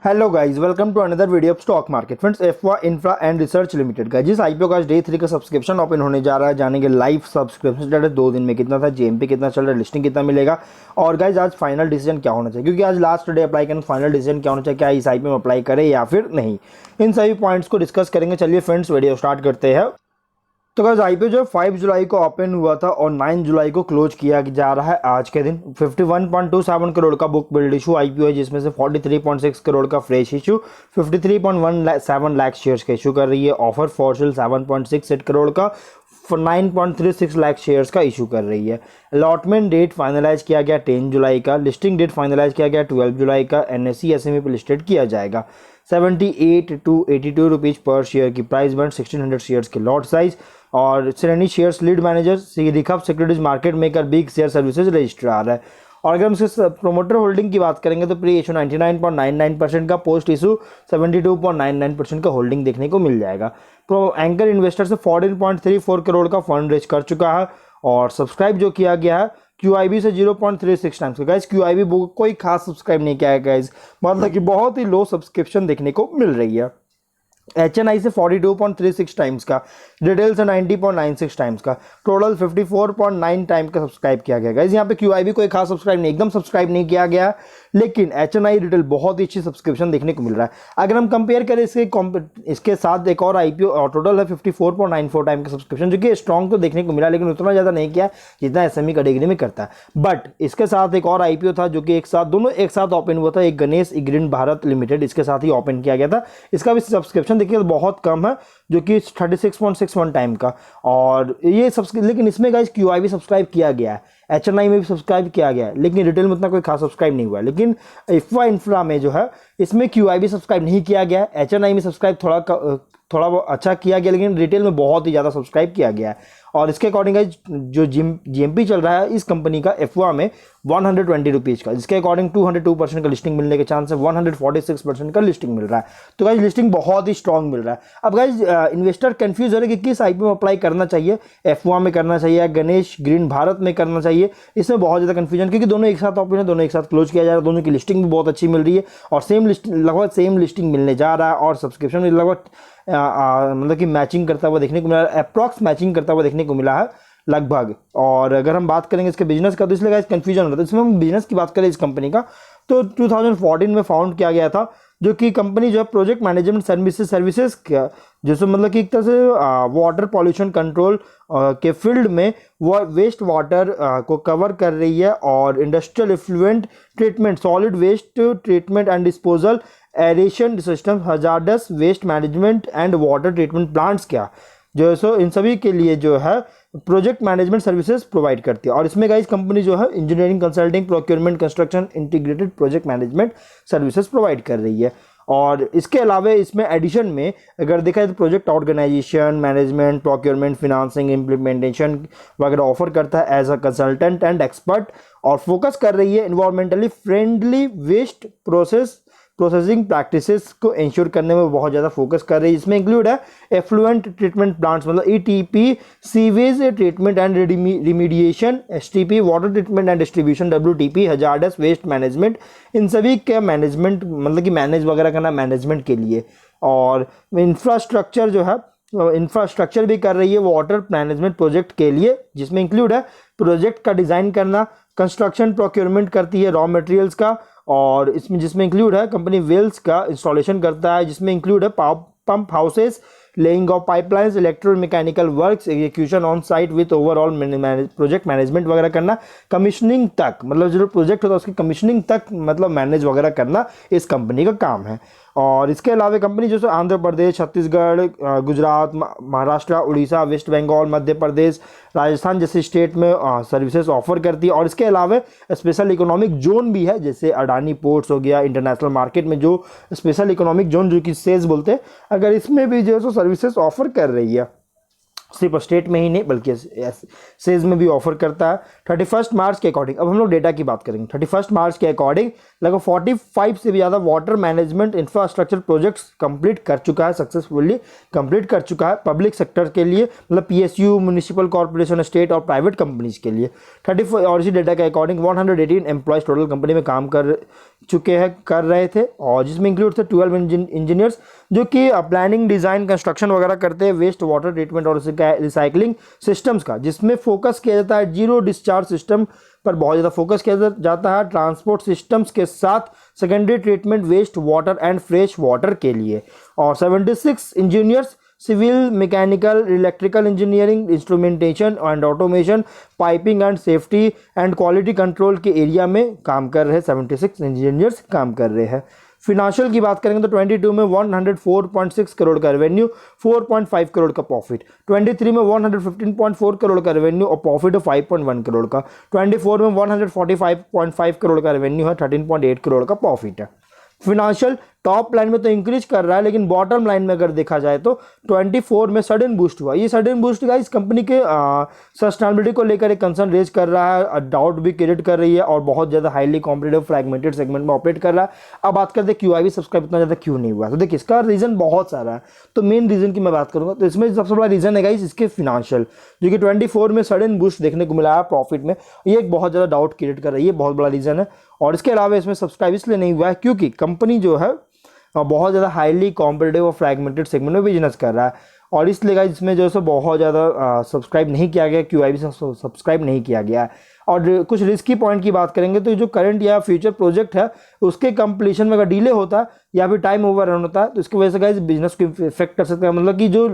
Hello guys, welcome to another video of stock market friends. Efwa infra and research limited का जिस IPO का आज day 3 का subscription open होने जा रहा है, जानेंगे लाइव सब्सक्रिप्शन स्टेटस 2 दिन में कितना था, जेएमपी कितना चल रहा है, लिस्टिंग कितना मिलेगा और गाइस आज फाइनल डिसीजन क्या होना चाहिए, क्योंकि आज लास्ट डे अप्लाई करना, फाइनल डिसीजन क्या होना चाहिए, क्या इस आईपीओ में अप्लाई करें या फिर नहीं, इन सभी पॉइंट्स को डिस्कस करेंगे। चलिए फ्रेंड्स, वीडियो स्टार्ट करते हैं। तो गाइस आईपीओ जो 5 जुलाई को ओपन हुआ था और 9 जुलाई को क्लोज किया जा रहा है आज के दिन। 51.27 करोड़ का बुक बिल्ड इशू आईपीओ है, जिसमें से 43.6 करोड़ का फ्रेश इशू, 53.17 लाख शेयर्स का इशू कर रही है। ऑफर फॉर सेल 7.68 करोड़ का 9.36 लाख शेयर्स का इशू कर रही है। अलॉटमेंट डेट फाइनलाइज किया गया 10 जुलाई का। लिस्टिंग डेट फाइनलाइज किया गया 12 जुलाई का। एनएसई एसएमई पे लिस्टेड किया जाएगा। 78 to 82 रुपीज़ पर शेयर की प्राइस बैंड, 1600 शेयर्स के लॉट साइज और Shreni shares lead manager Rikhab securities market maker big share services registrar है। और अगर हम इसके प्रोमोटर होल्डिंग की बात करेंगे तो प्री इशू 99.99% का, पोस्ट इशू 72.99% का होल्डिंग देखने को मिल जाएगा। प्रो एंकर इन्वेस्टर से 14.34 करोड़ का फंड रेज कर चुका है और सब्सक्राइब जो किया गया है QIB से 0.36 टाइम्स का। गाइस QIB कोई खास सब्सक्राइब नहीं किया है गाइस, मतलब कि बहुत ही लो सब्सक्रिप्शन देखने को मिल रही है। HNI से 42.36 टाइम्स का, रिटेल से 90.96 टाइम्स का, टोटल 54.9 टाइम का सब्सक्राइब किया गया। गाइस यहाँ पे QIB कोई खास सब्सक्राइब नहीं, एकदम सब्सक्राइब नहीं किया गया, लेकिन HNI रिटेल बहुत ही अच्छी सब्सक्रिप्शन देखने को मिल रहा है। अगर हम कंपेयर करें इसके साथ एक और आईपीओ और टोटल है 54.94 टाइम का सब्सक्रिप्शन, जो कि स्ट्रॉन्ग तो देखने को मिला, लेकिन उतना ज़्यादा नहीं किया जितना एसएमई कैटेगरी में करता है। बट इसके साथ एक और आईपीओ था जो कि दोनों एक साथ ओपन हुआ था, एक गणेश इग्रिन भारत लिमिटेड, इसके साथ ही ओपन किया गया था। इसका भी सब्सक्रिप्शन देखिए बहुत कम है, जो कि 36.61 टाइम का। और ये लेकिन इसमें गाइस QIB सब्सक्राइब किया गया है, HNI में भी सब्सक्राइब किया गया है, लेकिन रिटेल में उतना कोई खास सब्सक्राइब नहीं हुआ है। लेकिन इफ्वा इंफ्रा में जो है इसमें QIB सब्सक्राइब नहीं किया गया है, HNI में सब्सक्राइब थोड़ा अच्छा किया गया, लेकिन रिटेल में बहुत ही ज़्यादा सब्सक्राइब किया गया है। और इसके अकॉर्डिंग जो GMP चल रहा है इस कंपनी का एफवा में 120 रुपीज़ का, जिसके अकॉर्डिंग 202% का लिस्टिंग मिलने के चांस है, 146% का लिस्टिंग मिल रहा है। तो गाइज लिस्टिंग बहुत ही स्ट्रॉन्ग मिल रहा है। अब गाइज इन्वेस्टर कंफ्यूज हो रहे हैं कि किस आईपीओ में अप्लाई करना चाहिए, एफवा में करना चाहिए या गणेश ग्रीन भारत में करना चाहिए। इसमें बहुत ज़्यादा कंफ्यूजन, क्योंकि दोनों एक साथ ओपन है, दोनों एक साथ क्लोज किया जा रहा है, दोनों की लिस्टिंग भी बहुत अच्छी मिल रही है और लगभग सेम लिस्टिंग मिलने जा रहा है और सब्सक्रिप्शन भी लगभग मतलब कि मैचिंग करता हुआ देखने को मिला, अप्रॉक्स मैचिंग करता हुआ देखने को मिला है लगभग। और अगर हम बात करेंगे इसके बिजनेस का, तो इसलिए गाइस कंफ्यूजन हो रहा था। इसमें हम बिजनेस की बात करें इस कंपनी का, तो 2014 में फाउंड किया गया था, जो कि कंपनी जो है प्रोजेक्ट मैनेजमेंट सर्विसेज का, जैसे मतलब कि एक तरह से वाटर पॉल्यूशन कंट्रोल के फील्ड में वो वेस्ट वाटर को कवर कर रही है और industrial effluent treatment, solid waste treatment and disposal, aeration system, hazardous waste management and water treatment plants क्या जो है सो इन सभी के लिए जो है प्रोजेक्ट मैनेजमेंट सर्विसेज प्रोवाइड करती है। और इसमें गाइस कंपनी जो है engineering, consulting, procurement, construction, integrated project management services provide कर रही है। और इसके अलावा इसमें एडिशन में अगर देखा जाए तो project organisation, management, procurement, financing, implementation वगैरह ऑफर करता है as a consultant and expert. और फोकस कर रही है environmentally friendly waste processing practices को इंश्योर करने में बहुत ज़्यादा फोकस कर रही है। इसमें इंक्लूड है एफ्लुएंट ट्रीटमेंट प्लांट्स, मतलब ETP, sewage treatment and remediation, STP, water treatment and distribution, WTP, hazardous waste management, इन सभी के मैनेजमेंट, मतलब कि मैनेज वगैरह करना मैनेजमेंट के लिए। और इंफ्रास्ट्रक्चर जो है इंफ्रास्ट्रक्चर भी कर रही है वाटर मैनेजमेंट प्रोजेक्ट के लिए, जिसमें इंक्लूड है प्रोजेक्ट का डिज़ाइन करना, कंस्ट्रक्शन, प्रोक्योरमेंट करती है रॉ मटेरियल्स का, और जिसमें इंक्लूड है कंपनी वेल्स का इंस्टॉलेशन करता है, जिसमें इंक्लूड है pump houses, laying of pipelines, electromechanical works, execution on site with overall project management वगैरह करना, कमीशनिंग तक, मतलब जो प्रोजेक्ट होता है उसकी कमीशनिंग तक मतलब मैनेज वगैरह करना इस कंपनी का काम है। और इसके अलावा कंपनी जो है आंध्र प्रदेश, छत्तीसगढ़, गुजरात, महाराष्ट्र, उड़ीसा, वेस्ट बंगाल, मध्य प्रदेश, राजस्थान जैसे स्टेट में सर्विसेज ऑफर करती है। और इसके अलावा स्पेशल इकोनॉमिक जोन भी है, जैसे अडानी पोर्ट्स हो गया, इंटरनेशनल मार्केट में जो स्पेशल इकोनॉमिक जोन जो कि सेज बोलते हैं, अगर इसमें भी जो है सो सर्विसेज ऑफर कर रही है। सिर्फ स्टेट में ही नहीं बल्कि सेज में भी ऑफर करता है। 31 मार्च के अकॉर्डिंग, अब हम लोग डेटा की बात करेंगे। 31 मार्च के अकॉर्डिंग लगभग 45 से भी ज़्यादा water management infrastructure projects complete कर चुका है, सक्सेसफुली कंप्लीट कर चुका है पब्लिक सेक्टर के लिए, मतलब पीएसयू, म्यूनिसिपल कॉर्पोरेशन, स्टेट और प्राइवेट कंपनीज के लिए। 34 और इसी डेटा के अकॉर्डिंग 118 एम्प्लॉयज़ टोटल कंपनी में काम कर रहे थे, और जिसमें इंक्लूड थे 12 इंजीनियर्स जो कि प्लानिंग, डिज़ाइन, कंस्ट्रक्शन वगैरह करते हैं वेस्ट वाटर ट्रीटमेंट और रिसाइकलिंग सिस्टम्स का, जिसमें फोकस किया जाता है जीरो डिस्चार्ज सिस्टम पर बहुत ज़्यादा फोकस किया जाता है, ट्रांसपोर्ट सिस्टम्स के साथ secondary treatment waste water and fresh water के लिए। और 76 engineers civil, mechanical, electrical engineering, instrumentation and automation, piping and safety and quality control के एरिया में काम कर रहे हैं। 76 इंजीनियर्स काम कर रहे हैं। फिनेंशियल की बात करेंगे तो 22 में 104.6 करोड़ का रेवेन्यू, 4.5 करोड़ का प्रॉफिट। 23 में 115.4 करोड़ का रेवेन्यू और प्रॉफिट है 5.1 करोड़ का। 24 में 145.5 करोड़ का रेवेन्यू है, 13.8 करोड़ का प्रॉफिट है। फिनेंशियल टॉप लाइन में तो इंक्रीज कर रहा है, लेकिन बॉटम लाइन में अगर देखा जाए तो 24 में सडन बूस्ट हुआ। ये सडन बूस्ट का इस कंपनी के सस्टेनेबिलिटी को लेकर एक कंसर्न रेज कर रहा है, डाउट भी क्रिएट कर रही है, और बहुत ज़्यादा हाईली कॉम्पिटेटिव फ्रैगमेंटेड सेगमेंट में ऑपरेट कर रहा है। अब बात करते हैं QIB सब्सक्राइब इतना ज़्यादा क्यों नहीं हुआ, तो देखिए इसका रीज़न बहुत सारा है। तो मेन रीज़न की मैं बात करूँगा तो इसमें सबसे बड़ा रीज़न है गाइस इसके फिनेंशियल, जो कि 24 में सडन बूस्ट देखने को मिला है प्रॉफिट में, ये एक बहुत ज़्यादा डाउट क्रिएट कर रही है, बहुत बड़ा रीज़न है। और इसके अलावा इसमें सब्सक्राइब इसलिए नहीं हुआ है क्योंकि कंपनी जो है बहुत ज़्यादा हाईली कॉम्पिटेटिव और फ्रैगमेंटेड सेगमेंट में बिजनेस कर रहा है, और इसलिए गाइस इसमें जो है बहुत ज़्यादा सब्सक्राइब नहीं किया गया, QIB से सब्सक्राइब नहीं किया गया है। और कुछ रिस्की पॉइंट की बात करेंगे तो जो करंट या फ्यूचर प्रोजेक्ट है उसके कंप्लीशन में अगर डिले होता है या फिर टाइम ओवर रन होता है तो इसकी वजह से गाइस बिजनेस को इफेक्ट कर सकता है, मतलब कि जो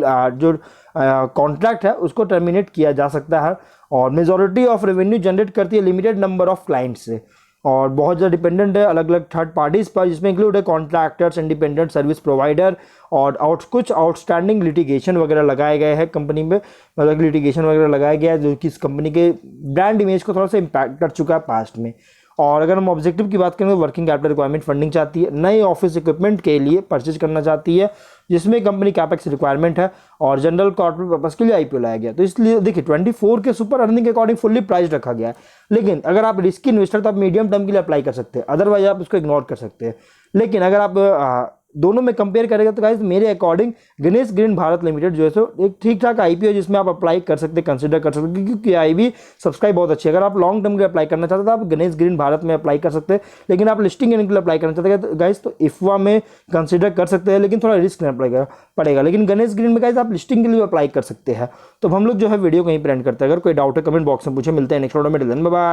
कॉन्ट्रैक्ट है उसको टर्मिनेट किया जा सकता है। और मेजॉरिटी ऑफ रेवेन्यू जनरेट करती है लिमिटेड नंबर ऑफ क्लाइंट्स से, और बहुत ज़्यादा डिपेंडेंट है अलग अलग थर्ड पार्टीज़ पर, जिसमें इंक्लूड है कॉन्ट्रैक्टर्स, इंडिपेंडेंट सर्विस प्रोवाइडर, और कुछ आउटस्टैंडिंग लिटिगेशन वगैरह लगाए गए हैं कंपनी में, मतलब लिटिगेशन वगैरह लगाया गया है जो कि इस कंपनी के ब्रांड इमेज को थोड़ा सा इम्पैक्ट कर चुका है पास्ट में। और अगर हम ऑब्जेक्टिव की बात करें तो वर्किंग कैपिटल रिक्वायरमेंट फंडिंग चाहती है, नए ऑफिस इक्विपमेंट के लिए परचेज करना चाहती है, जिसमें कंपनी कैपेक्स रिक्वायरमेंट है, और जनरल कॉर्पोरेट पर्पस के लिए IPO लाया गया। तो इसलिए देखिए 24 के सुपर अर्निंग के अकॉर्डिंग फुल्ली प्राइस रखा गया है। लेकिन अगर आप रिस्की इन्वेस्टर तो आप मीडियम टर्म के लिए अप्लाई कर सकते हैं, अदरवाइज आप उसको इग्नोर कर सकते हैं। लेकिन अगर आप दोनों में कंपेयर करेगा तो गाइस मेरे according Ganesh green Bharat limited जो है सो एक ठीक ठाक IPO है जिसमें आप अप्लाई कर सकते हैं, कंसिडर कर सकते हैं, क्योंकि QIB सब्सक्राइब बहुत अच्छी है। अगर आप लॉन्ग टर्म के लिए अप्लाई करना चाहते हैं तो आप गणेश ग्रीन भारत में अप्लाई कर सकते हैं, लेकिन आप लिस्टिंग के लिए अप्लाई करना चाहते हैं तो गाइस तो IFFA में कंसिडर कर सकते हैं, लेकिन थोड़ा रिस्क लेना पड़ेगा। लेकिन गणेश ग्रीन में गाइस आप लिस्टिंग के लिए अप्लाई कर सकते हैं। तो हम लोग जो है वीडियो कहीं पर एंड करते हैं। अगर कोई डाउट है कमेंट बॉक्स में पूछे। मिलते हैं नेक्स्ट वीडियो में, बाय बाय।